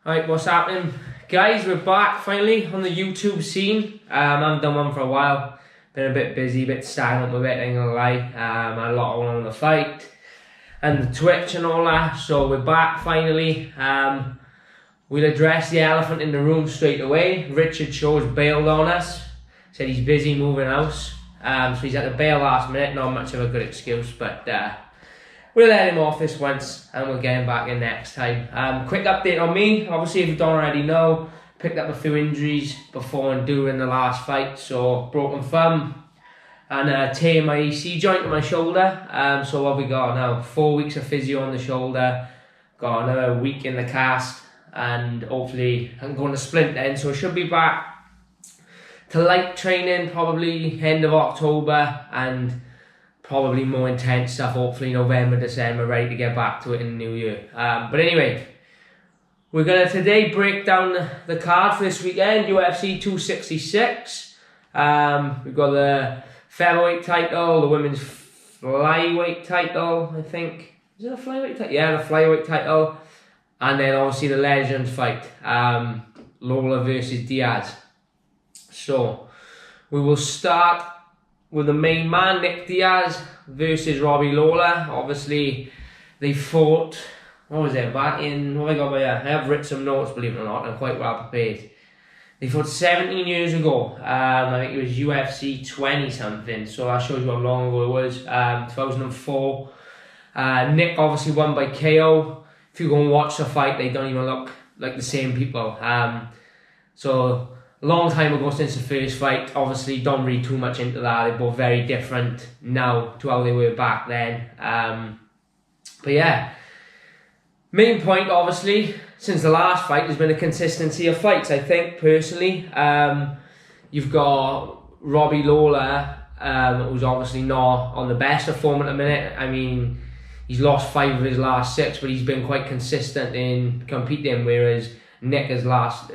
Right, what's happening? Guys, we're back finally on the YouTube scene. I haven't done one for a while. Been a bit busy, a bit silent with it, ain't gonna lie. Had a lot going on the fight and the Twitch and all that. So we're back finally. We'll address the elephant in the room straight away. Richard Shaw's bailed on us. Said he's busy moving house. So he's had to bail last minute. Not much of a good excuse, but we'll let him off this once and we'll get him back in next time. Quick update on me. Obviously, if you don't already know, picked up a few injuries before and during the last fight. So, broken thumb and tear my AC joint in my shoulder. So what we got now? 4 weeks of physio on the shoulder. Got another week in the cast. And hopefully I'm going to splint then. So I should be back to light training probably end of October. And probably more intense stuff, hopefully November, December, ready to get back to it in the new year. But anyway, we're going to today break down the card for this weekend, UFC 266. We've got the featherweight title, the women's flyweight title, I think. Is it a flyweight title? Yeah, the flyweight title. And then obviously the legend fight, Lawler versus Diaz. So, we will start with the main man, Nick Diaz versus Robbie Lawler. Obviously, they fought, what was it, back in, what have I got by here? I have written some notes, believe it or not, I'm quite well prepared. They fought 17 years ago, I think it was UFC 20 something, so that shows you how long ago it was, 2004. Nick obviously won by KO. If you go and watch the fight, they don't even look like the same people. So, a long time ago since the first fight, obviously don't read too much into that, they're both very different now to how they were back then. But yeah, main point obviously, since the last fight, there's been a consistency of fights, I think, personally. You've got Robbie Lawler, who's obviously not on the best of form at the minute. I mean, he's lost 5 of his last 6, but he's been quite consistent in competing, whereas Nick, his last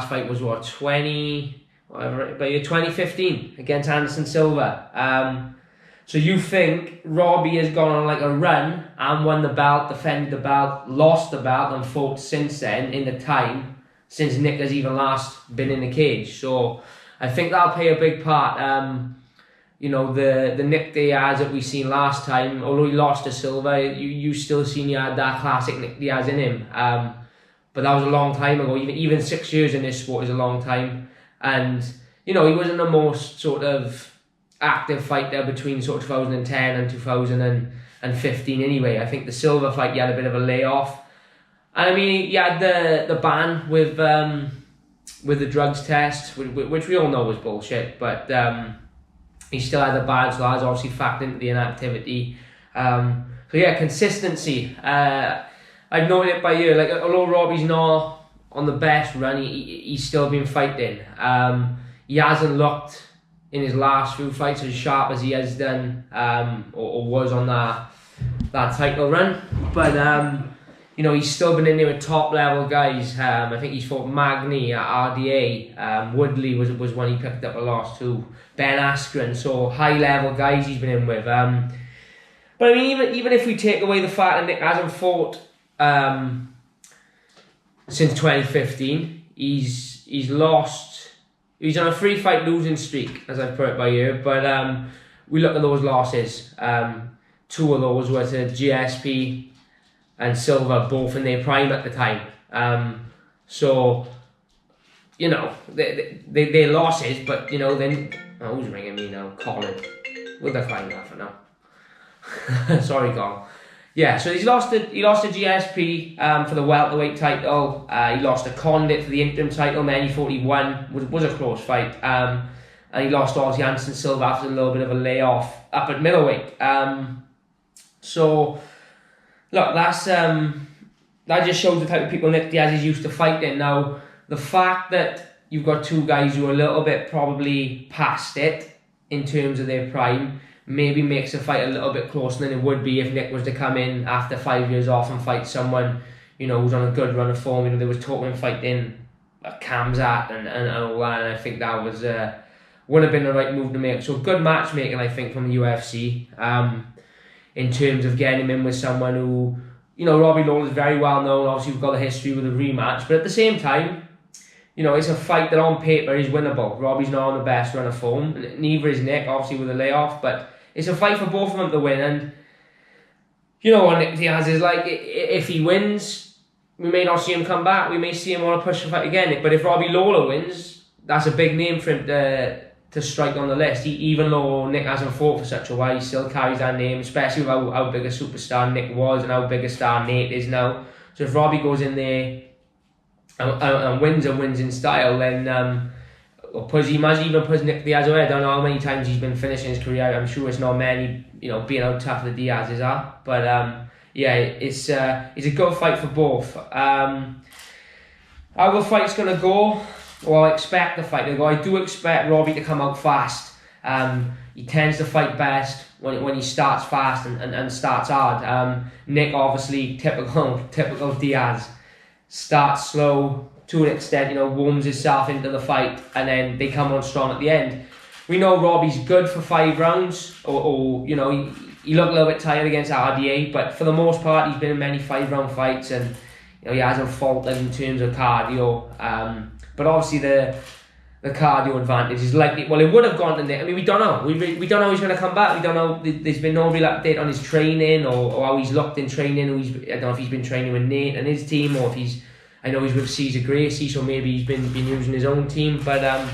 fight was what, 2015 against Anderson Silva. So you think Robbie has gone on like a run and won the belt, defended the belt, lost the belt and fought since then in the time since Nick has even last been in the cage. So I think that'll play a big part. You know, the Nick Diaz that we seen last time, although he lost to Silva, you still seen he had that classic Nick Diaz in him. But that was a long time ago. Even 6 years in this sport is a long time. And, you know, he wasn't the most sort of active fighter between sort of 2010 and 2015 anyway. I think the Silva fight, he had a bit of a layoff. And I mean, he had the ban with the drugs test, which we all know was bullshit. But he still had the ban, so that was obviously factored into the inactivity. So yeah, consistency. I've noted it by you, like, although Robbie's not on the best run, he's still been fighting. He hasn't looked in his last few fights as sharp as he has done, or was on that title run. But you know, he's still been in there with top level guys. I think he's fought Magny at RDA. Woodley was one he picked up a loss to. Ben Askren, so high level guys he's been in with. But I mean, even if we take away the fact that Nick hasn't fought since 2015, he's lost. He's on a 3-fight losing streak, as I've put it by you. But we look at those losses. 2 of those were to GSP and Silva, both in their prime at the time. So, you know, they're losses, but, you know, then... Oh, who's ringing me now? Colin. We'll decline that for now. Sorry, Colin. Yeah, so he lost to GSP for the welterweight title. He lost to Condit for the interim title, and then he thought he won. Was a close fight. And he lost to Anderson Silva after a little bit of a layoff up at middleweight. So, look, that just shows the type of people Nick Diaz is used to fighting. Now, the fact that you've got 2 guys who are a little bit probably past it in terms of their prime maybe makes the fight a little bit closer than it would be if Nick was to come in after 5 years off and fight someone, you know, who's on a good run of form. You know, there was talk of him fighting Kamzat and all that, and I think that would have been the right move to make. So good matchmaking, I think, from the UFC in terms of getting him in with someone who you know, Robbie Lawler is very well known. Obviously, we've got a history with a rematch, but at the same time, you know, it's a fight that on paper is winnable. Robbie's not on the best run of form. Neither is Nick, obviously, with a layoff, but it's a fight for both of them to win. And you know what Nick Diaz is like. If he wins, we may not see him come back. We may see him want to push the fight again. But if Robbie Lawler wins, that's a big name for him to strike on the list. Even though Nick hasn't fought for such a while, he still carries that name, especially with how big a superstar Nick was and how big a star Nate is now. So if Robbie goes in there and wins in style, then he might even push Nick Diaz away. I don't know how many times he's been finishing his career. I'm sure it's not many, you know, being out tough the Diaz's are. But yeah, it's a good fight for both. How the fight's gonna go? Well, I expect the fight to go. I do expect Robbie to come out fast. He tends to fight best when he starts fast and starts hard. Nick, obviously, typical Diaz, starts slow to an extent, you know, warms himself into the fight, and then they come on strong at the end. We know Robbie's good for 5 rounds, or you know, he looked a little bit tired against RDA, but for the most part, he's been in many 5-round fights, and you know, he hasn't faltered in terms of cardio. But obviously, the cardio advantage is likely. Well, it would have gone to Nick. I mean, we don't know. We don't know he's going to come back. We don't know. There's been no real update on his training or how he's looked in training. I don't know if he's been training with Nate and his team, or if he's. I know he's with Cesar Gracie, so maybe he's been using his own team. But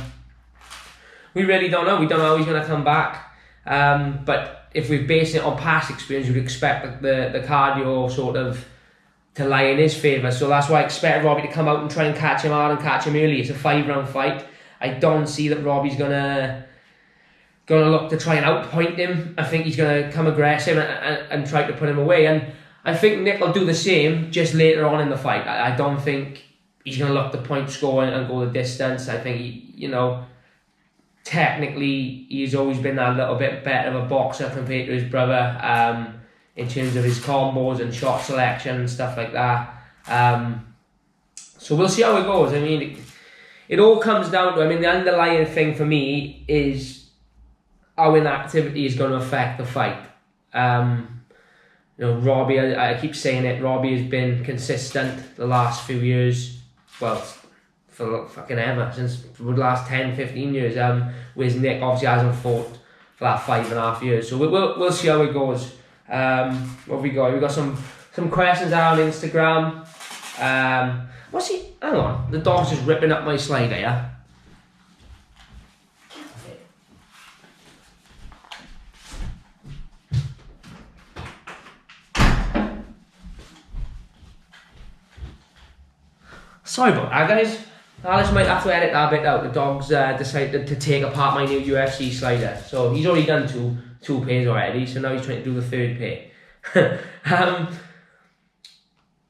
we really don't know. We don't know how he's going to come back. But if we're basing it on past experience, we'd expect the cardio sort of to lie in his favour. So that's why I expect Robbie to come out and try and catch him hard and catch him early. It's a 5-round fight. I don't see that Robbie's gonna look to try and outpoint him. I think he's gonna come aggressive and try to put him away. And I think Nick will do the same just later on in the fight. I don't think he's gonna look the point score and go the distance. I think you know, technically he's always been that little bit better of a boxer compared to his brother, in terms of his combos and shot selection and stuff like that. So we'll see how it goes. I mean, it all comes down to, I mean, the underlying thing for me is how inactivity is going to affect the fight. You know, Robbie, I keep saying it, Robbie has been consistent the last few years, well, for fucking ever, since the last 10, 15 years, whereas Nick obviously hasn't fought for that 5.5 years. So we'll see how it goes. What have we got? We've got some questions out on Instagram. What's he? Hang on, the dog's just ripping up my slider, yeah? Sorry about that, guys. Alex might have to edit that bit out. The dog's decided to take apart my new UFC slider. So he's already done two pairs already, so now he's trying to do the 3rd pair.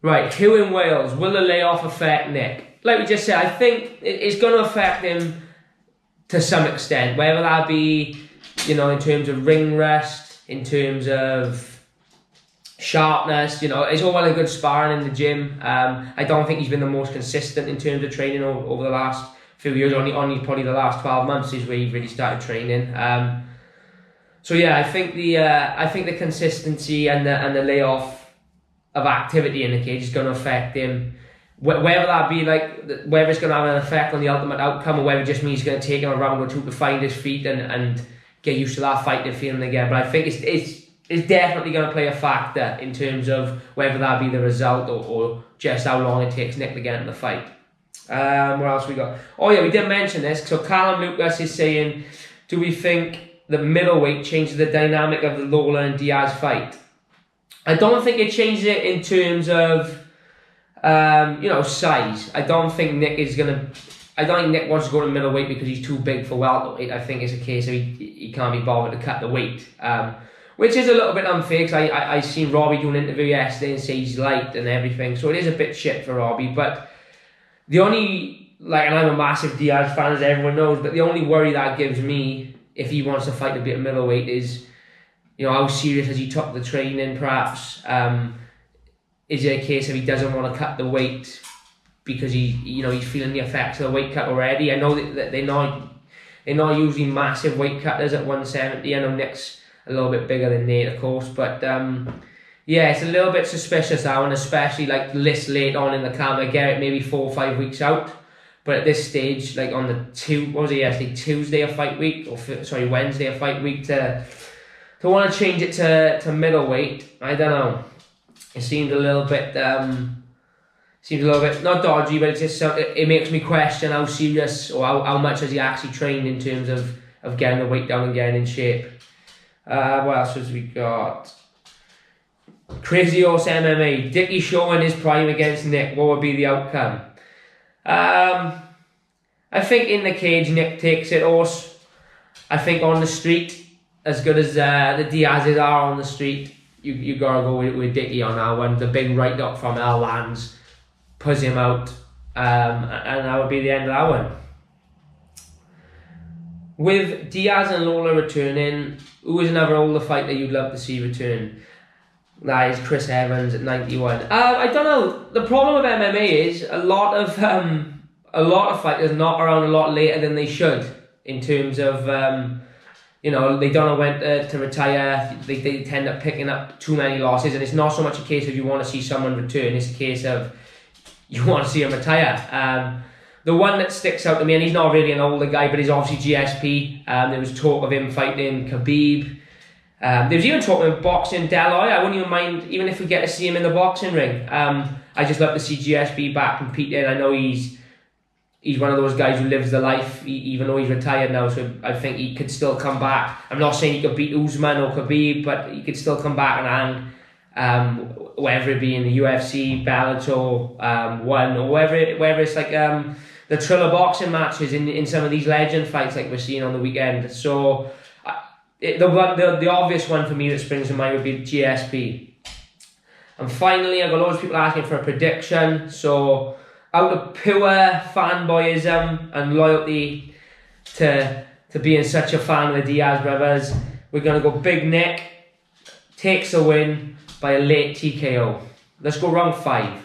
Right, who in Wales? Will the layoff affect Nick? Like we just said, I think it's going to affect him to some extent, whether that be, you know, in terms of ring rest, in terms of sharpness, you know, it's all well and good sparring in the gym. I don't think he's been the most consistent in terms of training over the last few years. Only probably the last 12 months is where he really started training. So yeah, I think the consistency and the layoff of activity in the cage is going to affect him. Whether that be like, whether it's going to have an effect on the ultimate outcome, or whether it just means it's going to take him a round or two to find his feet and get used to that fight and feeling again. But I think it's definitely going to play a factor in terms of whether that be the result or just how long it takes Nick to get in the fight. What else we got? Oh yeah, we didn't mention this. So Callum Lucas is saying, do we think the middleweight changes the dynamic of the Lawler and Diaz fight? I don't think it changes it in terms of you know, size. I don't think Nick wants to go to middleweight because he's too big for welterweight. I think it's a case of he can't be bothered to cut the weight, which is a little bit unfair, because I seen Robbie do an interview yesterday and say he's light and everything, so it is a bit shit for Robbie. But the only, like, and I'm a massive Diaz fan, as everyone knows, but the only worry that gives me, if he wants to fight to be at middleweight, is, you know, how serious has he took the training, perhaps? Is it a case of he doesn't want to cut the weight because he's feeling the effects of the weight cut already? I know that they're not usually massive weight cutters at 170. I know Nick's a little bit bigger than Nate, of course, but Yeah, it's a little bit suspicious now, and especially like this late on in the camp. I get it, maybe 4 or 5 weeks out, but at this stage, like on the Tuesday of fight week, or Wednesday of fight week, to want to change it to middleweight, I don't know. It seemed a little bit not dodgy, but it makes me question how serious or how much has he actually trained in terms of getting the weight down and getting in shape. What else has we got? Crazy Horse MMA. Dickie showing his prime against Nick. What would be the outcome? I think in the cage Nick takes it. Horse. I think on the street, as good as the Diaz's are on the street, you gotta go with Dickie on that one. The big right up from L lands, puts him out, and that would be the end of that one. With Diaz and Lawler returning, who is another older fighter you'd love to see return? That is Chris Evans at 91. I don't know. The problem with MMA is a lot of fighters not around a lot later than they should. In terms of they don't know when to retire. They tend up picking up too many losses, and it's not so much a case of you want to see someone return. It's a case of you want to see him retire. The one that sticks out to me, and he's not really an older guy, but he's obviously GSP. There was talk of him fighting Khabib. There was even talk of boxing Deloy. I wouldn't even mind, even if we get to see him in the boxing ring. I just love to see GSP back competing. I know he's one of those guys who lives the life, even though he's retired now. So I think he could still come back. I'm not saying he could beat Usman or Khabib, but he could still come back and hang, whether it be in the UFC, Bellator, one, or whether it's like the Triller boxing matches in some of these legend fights like we're seeing on the weekend. So the obvious one for me that springs to mind would be GSP. And finally, I've got loads of people asking for a prediction. So out of pure fanboyism and loyalty to being such a fan of the Diaz brothers, we're going to go Big Nick takes a win by a late TKO. Let's go round 5.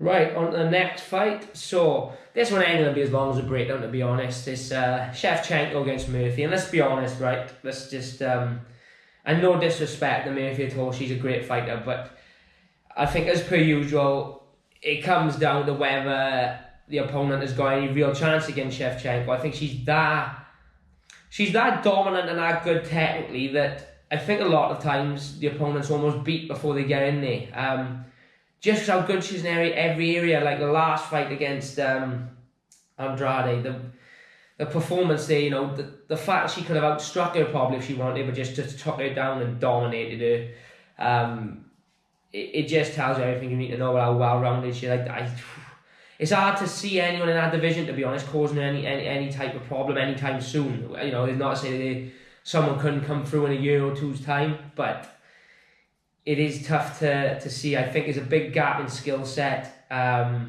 Right, on to the next fight. So this one ain't going to be as long as a breakdown, to be honest. It's Schevchenko against Murphy. And let's be honest, right? Let's just... and no disrespect to Murphy at all. She's a great fighter. But I think, as per usual, it comes down to whether the opponent has got any real chance against Schevchenko. I think she's that dominant and that good technically that I think a lot of times the opponent's almost beat before they get in there. Just how good she's in every area, like the last fight against Andrade, the performance there, the fact she could have outstruck her probably if she wanted, but just took her down and dominated her. It just tells you everything you need to know about how well-rounded she is. It's hard to see anyone in that division, to be honest, causing any type of problem anytime soon. It's not to say that someone couldn't come through in a year or two's time, but it is tough to see. I think there's a big gap in skill set. I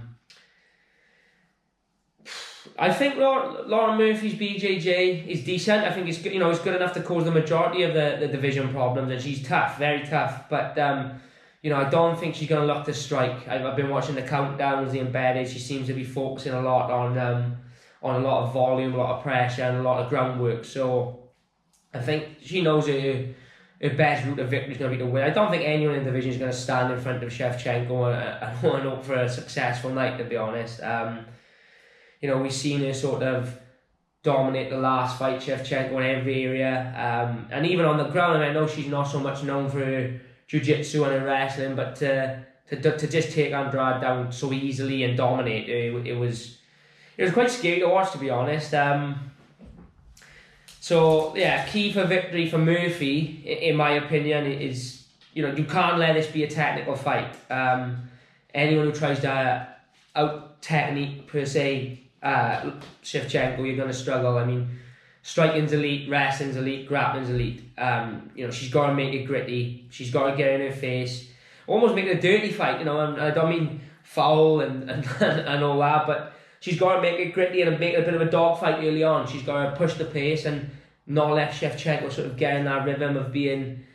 think Lauren Murphy's BJJ is decent. I think it's good, it's good enough to cause the majority of the division problems, and she's tough, very tough. But I don't think she's going to look to strike. I've been watching the countdowns, the embedded. She seems to be focusing a lot on a lot of volume, a lot of pressure, and a lot of groundwork. So I think she knows her best route of victory is going to be to win. I don't think anyone in the division is going to stand in front of Schevchenko and hope for a successful night, to be honest. We've seen her sort of dominate the last fight, Schevchenko, in every area. And even on the ground, I know she's not so much known for her jiu-jitsu and her wrestling, but to just take Andrade down so easily and dominate her, it was quite scary to watch, to be honest. So, yeah, key for victory for Murphy, in my opinion, is, you can't let this be a technical fight. Anyone who tries to out-technique, per se, Schevchenko, you're going to struggle. I mean, striking's elite, wrestling's elite, grappling's elite. She's got to make it gritty. She's got to get in her face. Almost make it a dirty fight, and I don't mean foul and all that, but she's got to make it gritty and make it a bit of a dog fight early on. She's got to push the pace and not let Schevchenko sort of get in that rhythm of being,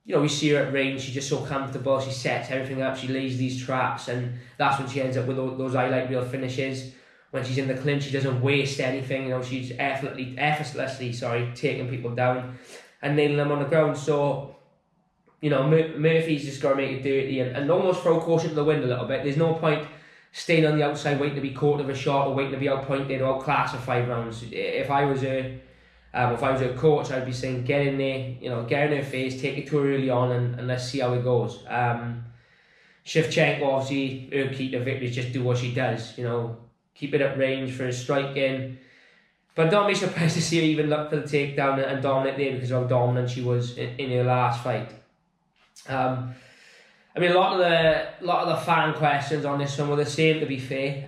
we see her at range, she's just so comfortable, she sets everything up, she lays these traps, and that's when she ends up with those highlight reel finishes. When she's in the clinch, she doesn't waste anything, she's effortlessly taking people down and nailing them on the ground. So you know, Murphy's just got to make it dirty and almost throw caution to the wind a little bit. There's no point staying on the outside waiting to be caught of a shot or waiting to be outpointed or outclassed for 5 rounds. If I was a coach, I'd be saying get in there, you know, get in her face, take it to her early on, and let's see how it goes. Schevchenko, obviously, her key to victory is just do what she does, you know, keep it at range for a striking. But don't be surprised to see her even look for the takedown and dominate there because of how dominant she was in her last fight. I mean, a lot of the fan questions on this one were the same, to be fair.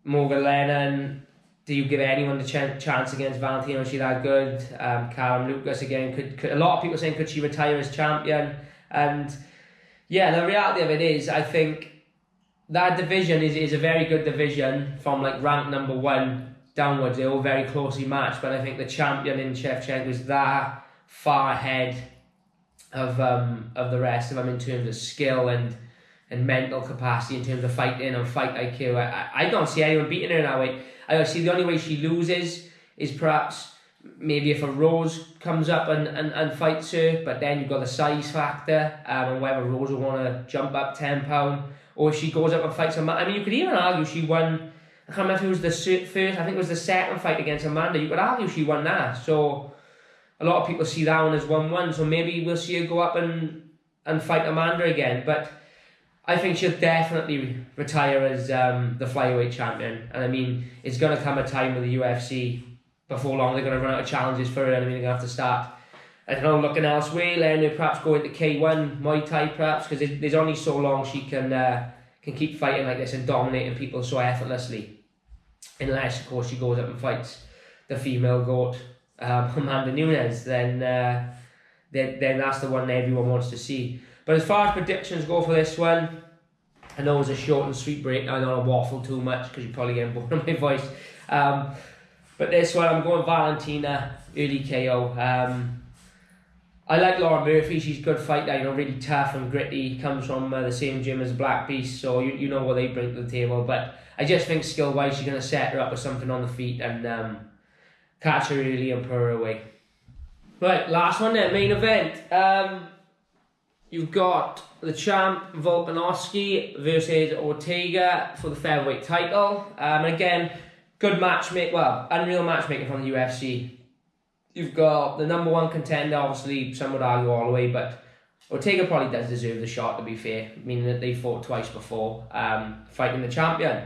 Morgan Lennon, do you give anyone the chance against Valentina? Is she that good? Callum Lucas again. Could a lot of people saying could she retire as champion? And yeah, the reality of it is, I think that division is a very good division from like rank number 1 downwards. They're all very closely matched, but I think the champion in Schevchenko is that far ahead of the rest of them in terms of skill and mental capacity, in terms of fighting and fight IQ. I don't see anyone beating her in that way. I see the only way she loses is perhaps maybe if a Rose comes up and fights her, but then you've got the size factor, and whether Rose will want to jump up 10 pound, or if she goes up and fights Amanda. I mean, you could even argue she won, I can't remember if it was the first, I think it was the second fight against Amanda, you could argue she won that. So a lot of people see that one as 1-1, so maybe we'll see her go up and fight Amanda again. But I think she'll definitely retire as the flyweight champion. And I mean, it's going to come a time with the UFC, before long they're going to run out of challenges for her, and I mean, they're going to have to start, I don't know, looking elsewhere, letting her perhaps go into K1, Muay Thai perhaps, because there's only so long she can keep fighting like this and dominating people so effortlessly. Unless, of course, she goes up and fights the female GOAT, Amanda Nunes, then that's the one everyone wants to see. But as far as predictions go for this one, I know it was a short and sweet break. I don't want to waffle too much because you're probably getting bored of my voice. But this one, I'm going Valentina, early KO. I like Lauren Murphy. She's a good fighter, you know, really tough and gritty. Comes from the same gym as Black Beast, so you know what they bring to the table. But I just think skill-wise, she's going to set her up with something on the feet and catch her early and put her away. Right, last one then, main event. You've got the champ Volkanovski versus Ortega for the featherweight title. And again, good matchmaking, well, unreal matchmaking from the UFC. You've got the number 1 contender, obviously, some would argue all the way, but Ortega probably does deserve the shot, to be fair, meaning that they fought twice before, fighting the champion.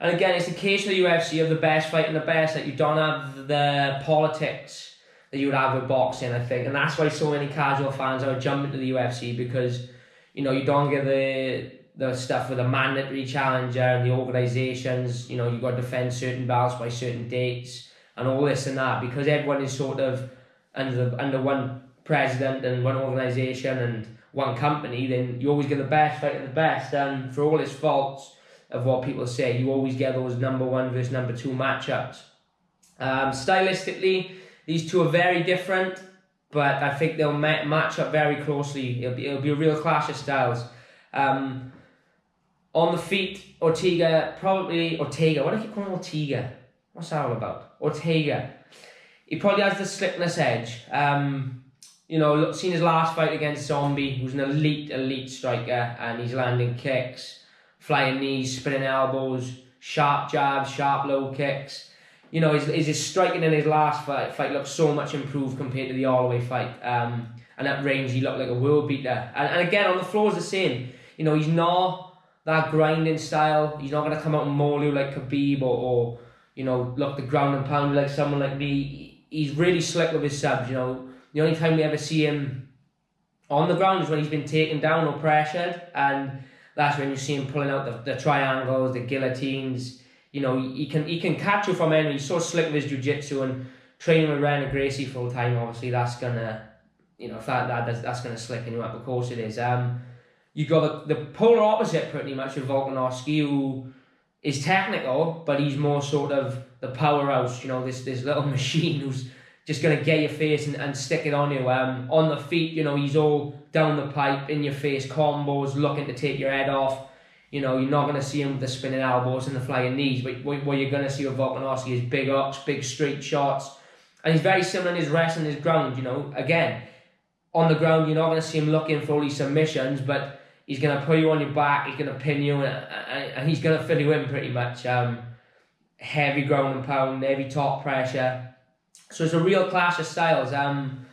And again, it's the case of the UFC of the best fighting the best, that you don't have the politics that you would have with boxing, I think. And that's why so many casual fans are jumping to the UFC, because, you know, you don't get the stuff with the mandatory challenger and the organisations, you know, you've got to defend certain belts by certain dates and all this and that, because everyone is sort of under one president and one organisation and one company. Then you always get the best fighting the best, and for all its faults of what people say, you always get those number 1 versus number 2 matchups. Stylistically, these two are very different, but I think they'll match up very closely. It'll be a real clash of styles. On the feet, Ortega, why do I keep calling him Ortega? What's that all about? Ortega. He probably has the slickness edge. You know, seen his last fight against Zombie, who's an elite striker, and he's landing kicks, flying knees, spinning elbows, sharp jabs, sharp low kicks. You know, his striking in his last fight looked so much improved compared to the Holloway fight. And at range, he looked like a world beater. And again, on the floor is the same. You know, he's not that grinding style. He's not going to come out and maul you like Khabib or you know, look the ground and pound like someone like me. He's really slick with his subs, you know. The only time we ever see him on the ground is when he's been taken down or pressured, and that's when you see him pulling out the triangles, the guillotines. You know, he can catch you from anywhere. He's so slick with his jiu-jitsu, and training with Renan Gracie full time, obviously that's gonna, you know, that's gonna slicken you up. Of course it is. You got the polar opposite pretty much of Volkanovski, who is technical, but he's more sort of the powerhouse. You know, this little machine who's just going to get your face and stick it on you. On the feet, you know, he's all down the pipe, in your face combos, looking to take your head off. You know, you're not going to see him with the spinning elbows and the flying knees, but what you're going to see with Volkanovski is big ups, big straight shots. And he's very similar in his wrestling, his ground, you know. Again, on the ground, you're not going to see him looking for all these submissions, but he's going to put you on your back, he's going to pin you, and he's going to fill you in pretty much. Heavy ground and pound, heavy top pressure. So it's a real clash of styles. And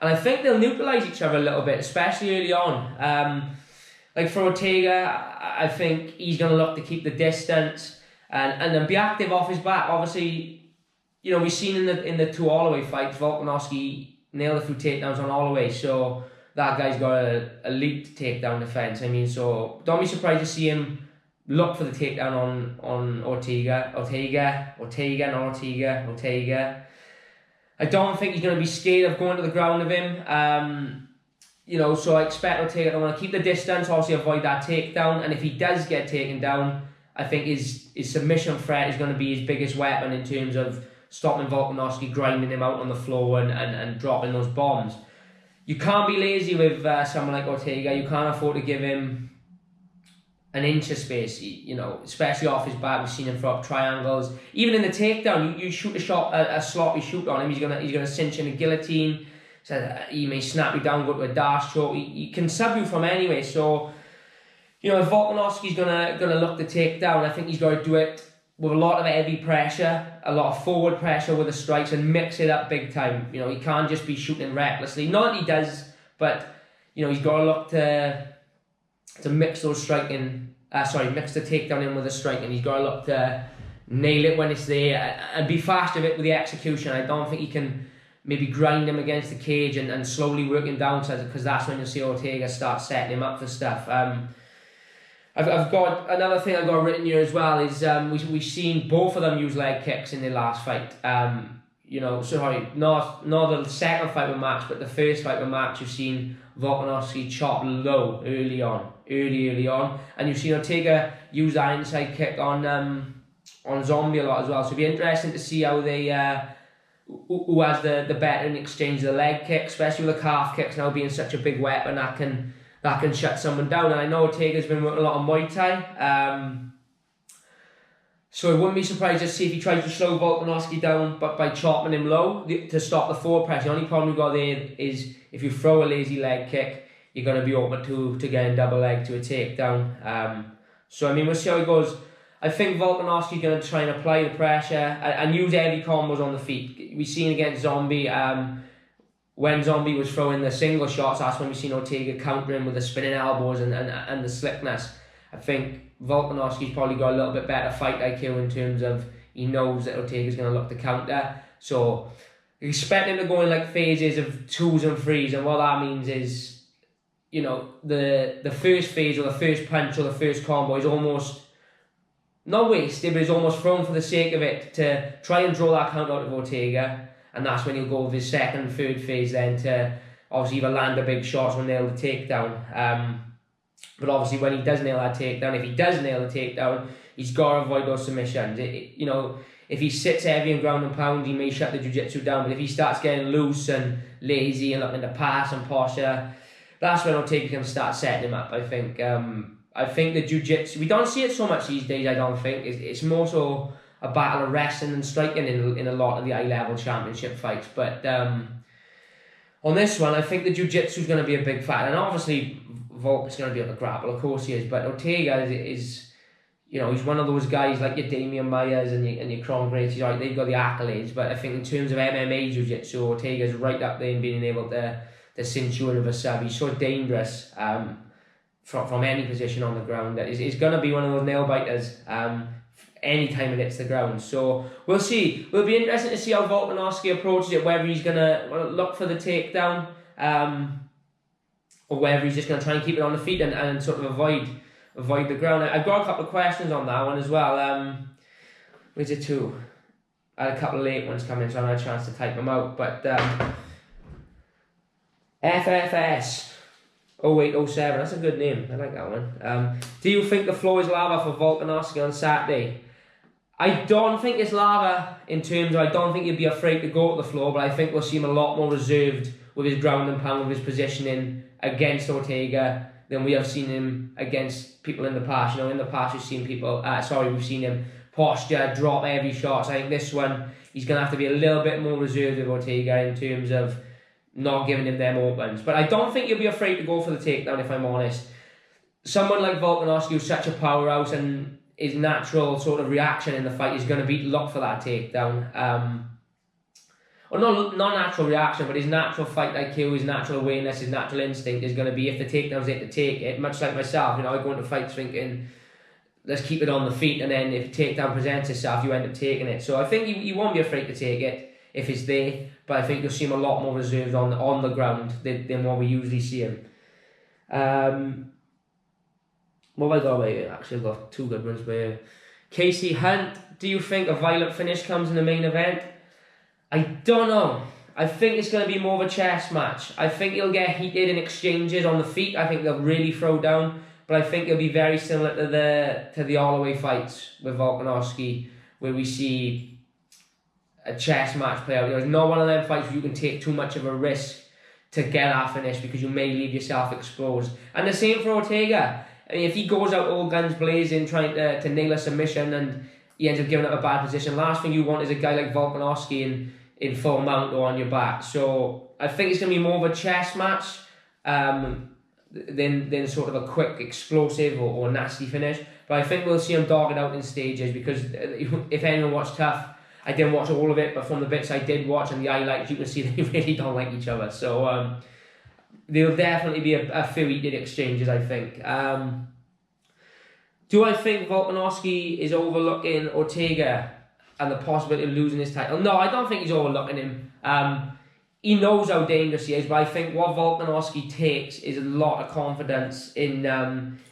I think they'll neutralise each other a little bit, especially early on. Like for Ortega, I think he's going to look to keep the distance and then be active off his back. Obviously, you know, we've seen in the two Holloway fights, Volkanovski nailed a few takedowns on Holloway, so that guy's got an elite takedown defense. I mean, so don't be surprised to see him look for the takedown on Ortega. I don't think he's going to be scared of going to the ground of him. You know, so I expect Ortega to want to keep the distance, obviously avoid that takedown, and if he does get taken down, I think his submission threat is going to be his biggest weapon in terms of stopping Volkanovski, grinding him out on the floor and dropping those bombs. You can't be lazy with someone like Ortega. You can't afford to give him an inch of space, you know, especially off his back. We've seen him throw up triangles. Even in the takedown, you shoot a sloppy shoot on him, he's gonna cinch in a guillotine. So he may snap you down, go to a dash choke. He can sub you from anyway. So, you know, if Volkanovski's gonna look to take down, I think he's got to do it with a lot of heavy pressure, a lot of forward pressure with the strikes, and mix it up big time. You know, he can't just be shooting recklessly. Not that he does, but you know, he's got to look to mix those striking. Mix the takedown in with the striking. He's got to look to nail it when it's there and be fast with it with the execution. I don't think he can maybe grind him against the cage and slowly work him down, because that's when you'll see Ortega start setting him up for stuff. I've got another thing I've got written here as well is we've seen both of them use leg kicks in their last fight. You know, sorry, not the second fight with Max, but the first fight with Max, you've seen Volkanovski chop low early on, and you've seen Ortega use that inside kick on Zombie a lot as well. So it'll be interesting to see how they who has the better in exchange of the leg kick, especially with the calf kicks now being such a big weapon that can shut someone down. And I know Ortega's been working a lot on Muay Thai, so I wouldn't be surprised to see if he tries to slow Volkanovski down, but by chopping him low to stop the forward press. The only problem you've got there is if you throw a lazy leg kick, you're going to be open to getting double leg to a takedown. So I mean, we'll see how it goes. I think Volkanovski's going to try and apply the pressure and use heavy combos on the feet. We've seen against Zombie, when Zombie was throwing the single shots, that's when we've seen Ortega countering with the spinning elbows and the slickness. I think Volkanovski's probably got a little bit better fight IQ in terms of he knows that Ortega's going to look to counter. So expect him to go in like phases of 2s and 3s, and what that means is, you know, the first phase or the first punch or the first combo is almost not wasted, but it's almost thrown for the sake of it to try and draw that count out of Ortega, and that's when he'll go with his second, third phase then to obviously either land the big shots or nail the takedown. But obviously when he does nail that takedown, if he does nail the takedown, he's got to avoid those submissions. You know, if he sits heavy and ground and pound, he may shut the jiu-jitsu down, but if he starts getting loose and lazy and looking to pass and posture, that's when Ortega can start setting him up, I think. I think the jiu-jitsu, we don't see it so much these days, I don't think. It's more so a battle of wrestling and striking in a lot of the high-level championship fights. But on this one, I think the jiu-jitsu is going to be a big factor. And obviously, Volk is going to be able to grapple, of course he is. But Ortega is you know, he's one of those guys like your Damian Myers and your Kron Gracie. Right, they've got the accolades. But I think in terms of MMA jiu-jitsu, Ortega's right up there in being able to cinch you in with a sub. He's so dangerous. From any position on the ground, that is going to be one of those nail biters anytime it hits the ground. So we'll see. We'll be interested to see how Volkanovski approaches it, whether he's going to look for the takedown or whether he's just going to try and keep it on the feet and sort of avoid the ground. I've got a couple of questions on that one as well. Where's it to? I had a couple of late ones coming, so I haven't had a chance to type them out. But FFS 0807, that's a good name. I like that one. Do you think the floor is lava for Volkanovski on Saturday? I don't think it's lava in terms of, I don't think he'd be afraid to go to the floor, but I think we'll see him a lot more reserved with his ground and pound, with his positioning against Ortega than we have seen him against people in the past. You know, in the past we've seen him posture, drop heavy shots. I think this one, he's going to have to be a little bit more reserved with Ortega in terms of, not giving him them opens. But I don't think he'll be afraid to go for the takedown, if I'm honest. Someone like Volkanovski, who's such a powerhouse, and his natural sort of reaction in the fight is going to be look for that takedown. Or not natural reaction, but his natural fight IQ, his natural awareness, his natural instinct is going to be, if the takedown's it, to take it. Much like myself, I go into fights thinking, let's keep it on the feet, and then if a takedown presents itself, you end up taking it. So I think you won't be afraid to take it if it's there, but I think you'll see him a lot more reserved on the ground than what we usually see him. What have I got here? Actually, I've got two good ones here. Casey Hunt, do you think a violent finish comes in the main event? I don't know. I think it's going to be more of a chess match. I think he'll get heated in exchanges on the feet. I think they'll really throw down. But I think it'll be very similar to the Holloway fights with Volkanovski, where we see a chess match play out. There's not one of them fights where you can take too much of a risk to get that finish, because you may leave yourself exposed. And the same for Ortega. I mean, if he goes out all guns blazing, trying to nail a submission, and he ends up giving up a bad position, last thing you want is a guy like Volkanovski in full mount or on your back. So I think it's going to be more of a chess match than sort of a quick, explosive or nasty finish. But I think we'll see him dog it out in stages, because if anyone watched Tough, I didn't watch all of it, but from the bits I did watch and the highlights, you can see they really don't like each other. So there'll definitely be a few heated exchanges, I think. Do I think Volkanovski is overlooking Ortega and the possibility of losing his title? No, I don't think he's overlooking him. He knows how dangerous he is, but I think what Volkanovski takes is a lot of confidence in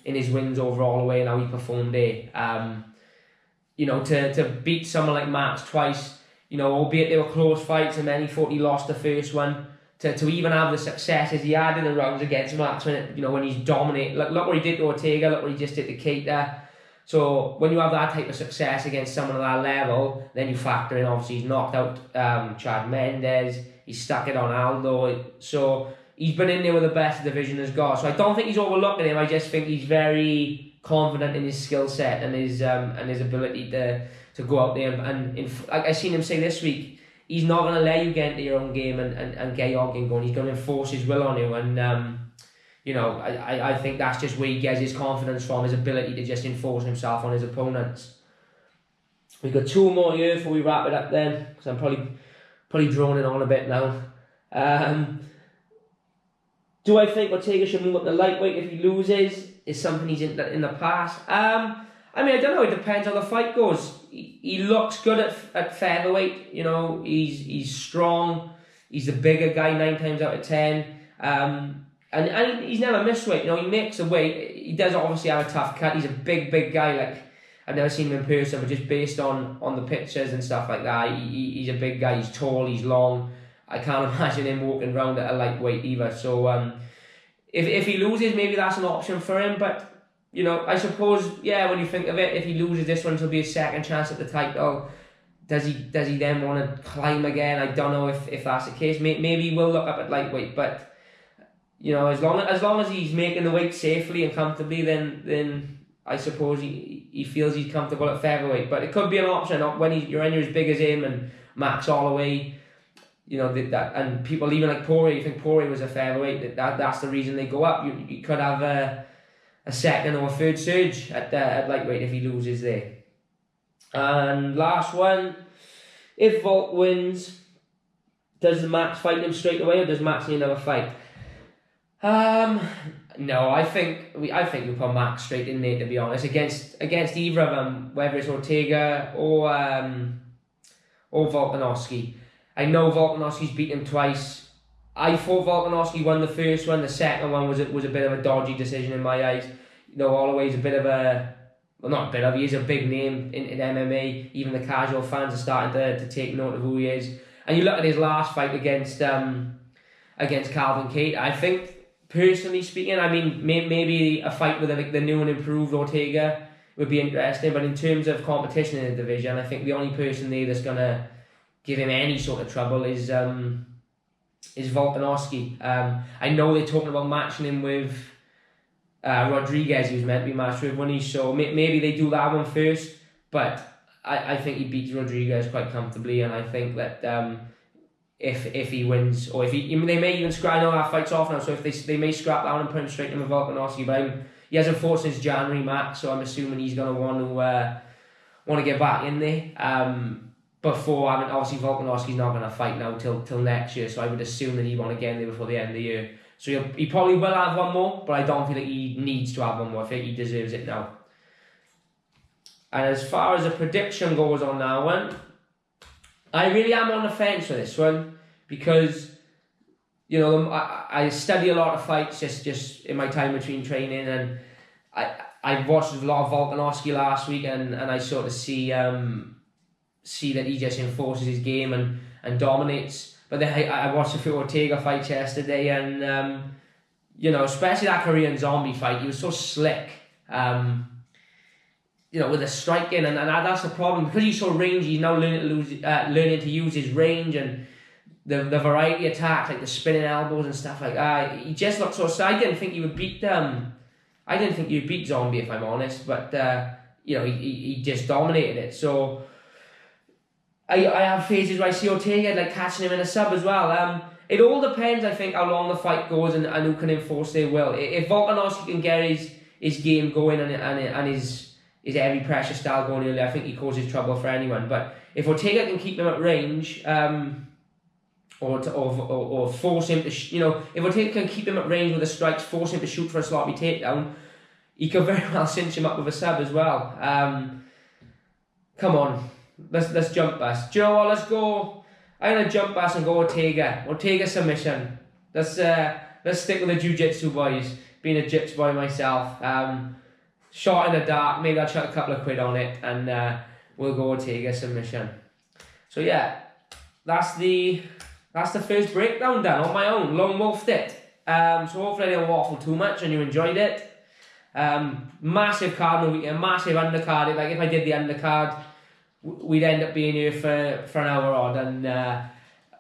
his wins over Holloway and how he performed there. To beat someone like Max twice, albeit they were close fights, and then he thought he lost the first one, to even have the successes he had in the rounds against Max when he's dominated. Look what he did to Ortega, look what he just did to Keita. So when you have that type of success against someone at that level, then you factor in, obviously, he's knocked out Chad Mendes, he's stuck it on Aldo. So he's been in there with the best the division has got. So I don't think he's overlooking him. I just think he's very confident in his skill set and his ability to go out there like I seen him say this week, he's not going to let you get into your own game and get your game going. He's going to enforce his will on you, and I think that's just where he gets his confidence from, his ability to just enforce himself on his opponents. We've got two more here before we wrap it up then, because I'm probably droning on a bit now. Do I think Ortega should move up to lightweight if he loses? Is something he's in the past. I don't know, it depends how the fight goes. He looks good at featherweight, he's strong, he's a bigger guy 9 times out of 10. And he's never missed weight, he makes a weight. He does obviously have a tough cut. He's a big guy. Like, I've never seen him in person, but just based on the pictures and stuff like that, he's a big guy. He's tall, he's long. I can't imagine him walking around at a lightweight either. So if he loses, maybe that's an option for him. But I suppose, when you think of it, if he loses this one, it'll be a second chance at the title. Does he then want to climb again? I don't know if that's the case. Maybe he will look up at lightweight, but as long as he's making the weight safely and comfortably, then I suppose he feels he's comfortable at featherweight. But it could be an option when you're as big as him and Max Holloway. That, and people even like Poirier, you think Poirier was a featherweight, that's the reason they go up. You could have a second or a third surge at lightweight if he loses there. And last one, if Volk wins, does Max fight him straight away, or does Max need another fight? No, I think we put Max straight in there, to be honest, against either of them, whether it's Ortega or Volkanovski. I know Volkanovski's beaten him twice. I thought Volkanovski won the first one. The second one was a bit of a dodgy decision in my eyes. Holloway's a bit of he is a big name in MMA. Even the casual fans are starting to take note of who he is. And you look at his last fight against Calvin Keita. I think, personally speaking, maybe a fight with the new and improved Ortega would be interesting. But in terms of competition in the division, I think the only person there that's gonna give him any sort of trouble is Volkanovski. I know they're talking about matching him with Rodriguez, he was meant to be matched with, when so maybe they do that one first, but I think he beats Rodriguez quite comfortably, and I think that if he wins, or if they may even scrap. I know that fight's off now, so if they may scrap that one and put him straight in with Volkanovski. But he hasn't fought since January, Max, so I'm assuming he's gonna want to get back in there. Before, I mean, obviously Volkanovski's not gonna fight now till next year, so I would assume that he want to get in there before the end of the year. So he probably will have one more, but I don't feel like he needs to have one more. I think he deserves it now. And as far as a prediction goes on that one, I really am on the fence for this one, because, you know, I study a lot of fights just in my time between training, and I watched a lot of Volkanovski last week, and I sort of see that he just enforces his game and dominates. But then I watched a few Ortega fights yesterday, and you know, especially that Korean Zombie fight, he was so slick. You know, with the striking, and that's the problem, because he's so rangy. He's now learning to use his range and the variety attacks, like the spinning elbows and stuff like that. He just looked so. I didn't think he would beat I didn't think he would beat Zombie, if I'm honest. But you know, he just dominated it. So I have phases where I see Ortega like catching him in a sub as well. It all depends, I think, how long the fight goes and who can enforce their will. If Volkanovski can get his game going and his heavy pressure style going early, I think he causes trouble for anyone. But if Ortega can keep him at range, or force him to, you know, if Ortega can keep him at range with the strikes, force him to shoot for a sloppy takedown, he could very well cinch him up with a sub as well. Come on, let's jump bust. Joe, let's go. I'm gonna jump bust and go Ortega submission. Let's stick with the jiu-jitsu boys. Being a jips boy myself. Shot in the dark, maybe I'll chuck a couple of quid on it, and we'll go Ortega submission. So yeah, that's the first breakdown done on my own. Lone wolfed it. So hopefully I didn't waffle too much and you enjoyed it. Massive card in the weekend, massive undercard. Like if I did the undercard, we'd end up being here for an hour odd, and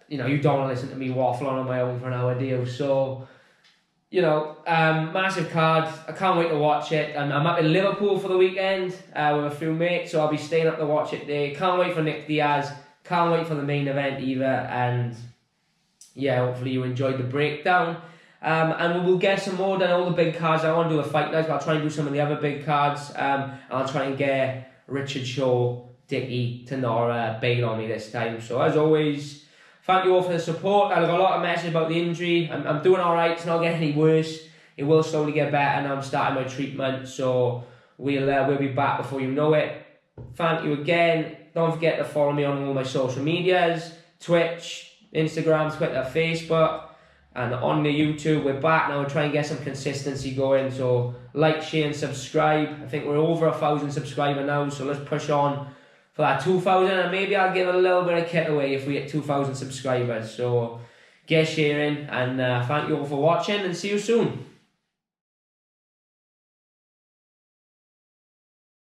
you know, you don't want to listen to me waffle on my own for an hour, do you? So, you know, massive card. I can't wait to watch it. And I'm up in Liverpool for the weekend with a few mates, so I'll be staying up to watch it there. Can't wait for Nick Diaz. Can't wait for the main event either. And yeah, hopefully you enjoyed the breakdown. And we'll get some more done, all the big cards. I want to do a fight night, but I'll try and do some of the other big cards. I'll try and get Richard Shaw, Dicky, Tenora, Bale on me this time. So as always, thank you all for the support. I got a lot of messages about the injury. I'm doing alright, it's not getting any worse. It will slowly get better, and I'm starting my treatment. So we'll be back before you know it. Thank you again. Don't forget to follow me on all my social medias, Twitch, Instagram, Twitter, Facebook, and on the YouTube. We're back now. We're trying to get some consistency going. So like, share, and subscribe. I think we're over 1,000 subscribers now, so let's push on for that 2,000, and maybe I'll give a little bit of kit away if we get 2,000 subscribers. So get sharing, and thank you all for watching, and see you soon.